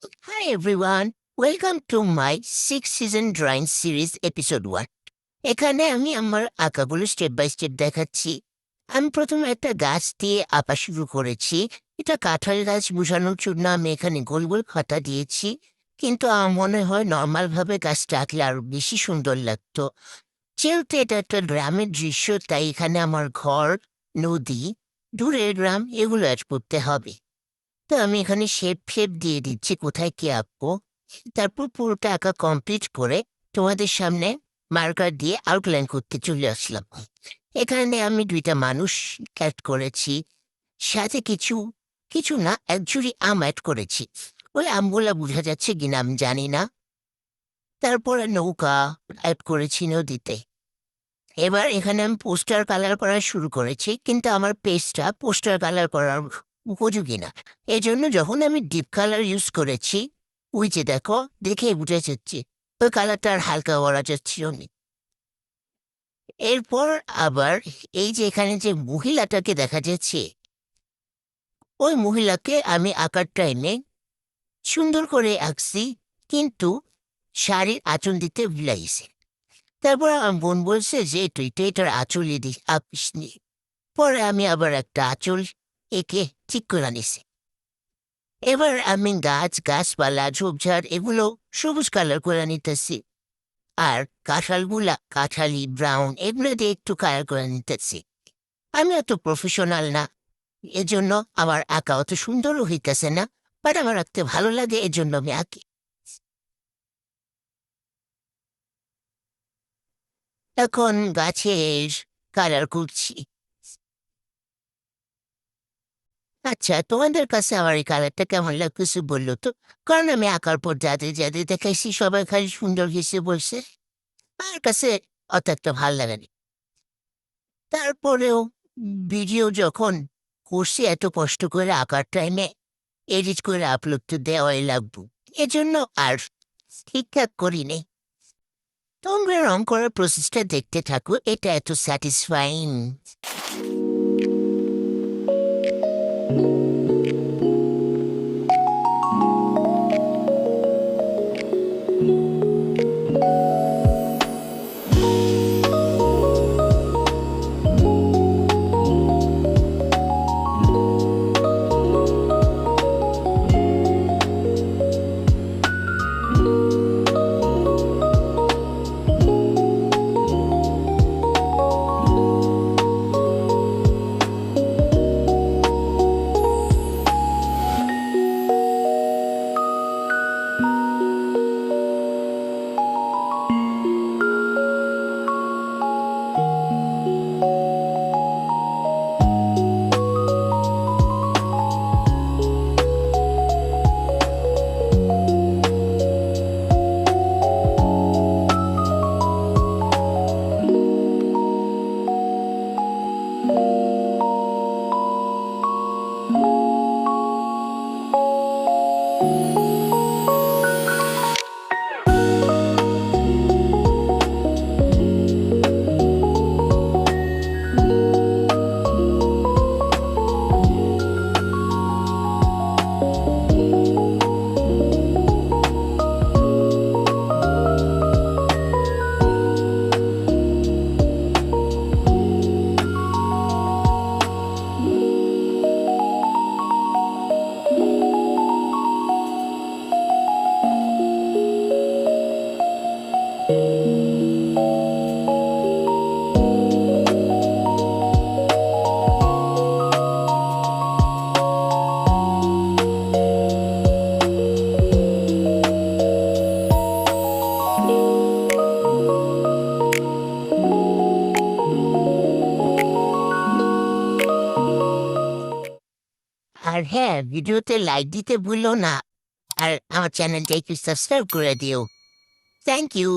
Hi everyone, welcome to my 6 season drawing series episode 1. এখানে আমি আমার আঁকাগুলো স্টেপ বাই স্টেপ দেখাচ্ছি। আমি প্রথমে একটা গাছ দিয়ে আঁকা শুরু করেছি। এটা কাঁঠাল গাছ বোঝানোর জন্য আমি এখানে গোল গোল খাতা দিয়েছি, কিন্তু আমার মনে হয় নর্মালভাবে গাছটা আঁকলে আরো বেশি সুন্দর লাগতো। যেহেতু এটা একটা গ্রামের দৃশ্য, তাই এখানে আমার ঘর, নদী, দূরের গ্রাম এগুলো অ্যাড করতে হবে। তো আমি এখানে শেপ ফেপ দিয়ে দিচ্ছি কোথায় কি আঁকবো। তারপর পুরোটা আঁকা কমপ্লিট করে তোমাদের সামনে মার্কার দিয়ে আউটলাইন করতে চলে আসলাম। এখানে আমি 2টা মানুষ অ্যাড করেছি, সাথে কিছু কিছু না, এক ঝুড়ি আম অ্যাড করেছি। ওই আমগুলা বোঝা যাচ্ছে কিনা আমি জানি না। তারপরে নৌকা অ্যাড করেছি নদীতে। এবার এখানে আমি পোস্টার কালার করা শুরু করেছি, কিন্তু আমার পেজটা পোস্টার কালার করার উপযোগী না। এজন্য যখন আমি ডিপ কালার ইউজ করেছি, ওই যে দেখো, দেখে বুঝে যাচ্ছি ওই কালারটা আর হালকা করা যাচ্ছিল না। এরপর আবার এই যে এখানে যে মহিলাটাকে দেখা যাচ্ছে, ওই মহিলাকে আমি আঁকার টাইমে সুন্দর করে আঁকছি, কিন্তু শাড়ির আঁচল দিতে ভুলাইছে। তারপর আমার বোন বলছে যে তুই তো এটার আঁচলই আঁকিস নি। পরে আমি আবার একটা আঁচল এঁকে ঠিক করে নিছি। এবার আমি গাছ গাছপালা ঝোপঝাড় এগুলো সবুজ কালার করে নিতেছি, আর কাঁঠালগুলা কাঁঠালি ব্রাউন এগুলো দিয়ে একটু কালার করে নিতেছি। আমি অত প্রফেশনাল না, এজন্য আমার আঁকা অত সুন্দরও হইতেছে না, বাট আমার আঁকতে ভালো লাগে, এজন্য আমি আঁকি। এখন গাছের কালার করছি। আচ্ছা, তোমাদের কাছে আমার এই কালারটা কেমন লাগতেছে বললো তো? কারণ আমি আঁকার পর যাদের যাদের দেখাইছি সবাই খালি সুন্দর হেসে বলছে। আমার কাছে অত একটা ভাল লাগেনি। তারপরেও ভিডিও যখন করছি এত কষ্ট করে আঁকার টাইমে এডিট করে আপলোড তো দেওয়াই লাগবো, এজন্য আর ঠিকঠাক করিনি। তোমরা রং করার প্রসেসটা দেখতে থাকো, এটা এত স্যাটিসফাইং। আর হ্যাঁ, ভিডিওতে লাইক দিতে ভুলো না, আর আমার চ্যানেলটা একটু সাবস্ক্রাইব করে দিও। Thank you.